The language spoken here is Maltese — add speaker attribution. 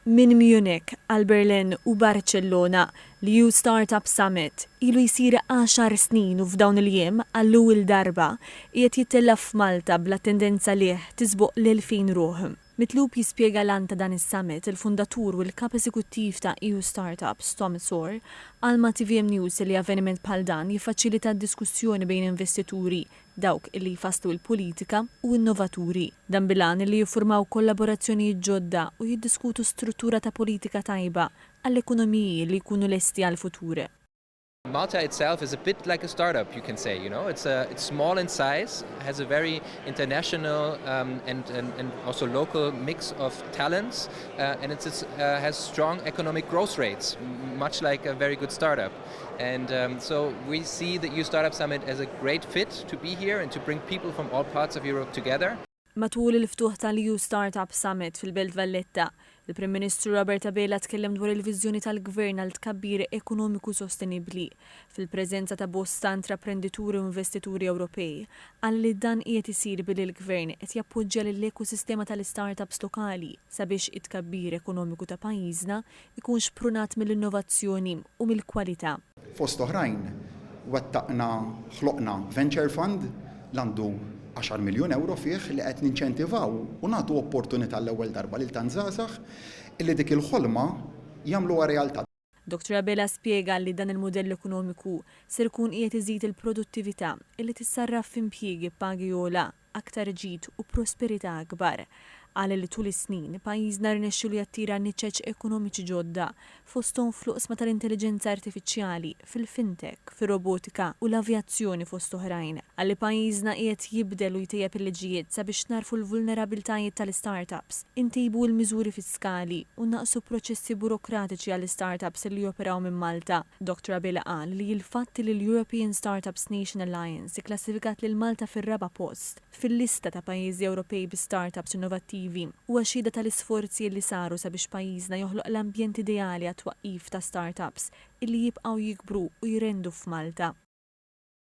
Speaker 1: Min Munich għal Berlin u Barcellona l-EU Startup Summit ilu jsir 10 snin u f'dawn il-jiem għall-ewwel darba qiegħed jittellef f'Malta bla tendenza liħ tisbuq l-2000 ruħ. Mitlub jispjega l-an ta' dan is-summit il-fundatur u l-kap eżekuttiv ta' EU Startups Tom Sor għalma TVM News li avveniment bħal dan jiffaċilita d-diskussjoni bejn investituri dawk li jfasslu l-politika u innovaturi. Dan bilan li jiffurmaw kollaborazzjoni ġodda u jiddiskutu struttura ta' politika tajba għall-ekonomiji li jkunu lesti għal-futur.
Speaker 2: Malta itself is a bit like a startup, you can say. It's small in size, has a very international and also local mix of talents, and it has strong economic growth rates, much like a very good startup. And so we see the EU Startup Summit as a great fit to be here and to bring people from all parts of Europe together.
Speaker 1: Matul il-ftuħ tal-EU Startup Summit fil-Belt Valletta, il-Prim Ministru Roberta Bela tkellem dwar il-viżjoni tal-Gvern għal tkabbir ekonomiku sostenibbli fil-preżenza ta' bosta intraprendituri u investituri Ewropej għal li dan qiegħed isir billi l-Gvern qed jappoġġja lill-ekosistema tal-istartups lokali sabiex it-tkabbir ekonomiku ta' pajjiżna ikun xprunat mill-innovazzjoni u mill-kwalità.
Speaker 3: Fost oħrajn, ħloqna venture fund l-għandu 10 miljun euro fih li qed ninċentivaw u nagħtu opportunità l-ewwel darba lil tant żgħażagħ illi dik il-ħolma jagħmluha realtà.
Speaker 1: Dr. Bela spjega li dan il-modell ekonomiku ser ikun qiegħed iżid il-produttività illi tissarraf f'impjiegi b'pagi ogħla, aktar ġid u prosperità akbar. Għal li tul is-snin pajjiżna rnexxu li jattira niċċeġ ekonomiċi ġodda fosthom fl-oqsma tal-intelligenza artifiċjali, fil-fintech, fir-robotika u l-avjazzjoni fost oħrajn. Għalli pajjiżna qiegħed jibdel u jtejjeb il-liġijiet sabiex narfu l-vulnerabilitajiet tal-startups, intejbu l-miżuri fiskali u naqsu proċessi burokratiċi għall-startups li joperaw minn Malta. Dr. Abela qal li l-fatt li l-European Startups Nation Alliance ikklassifikat lil Malta fir-raba' post fil-lista ta' pajjiżi Ewropej bi startups innovattivi u għaxida tal-isforzi li saru sabiex pajjiżna joħloq l-ambjent ideali għat-twaqqif ta' startups illi jibqgħu jikbru u jrendu f'Malta.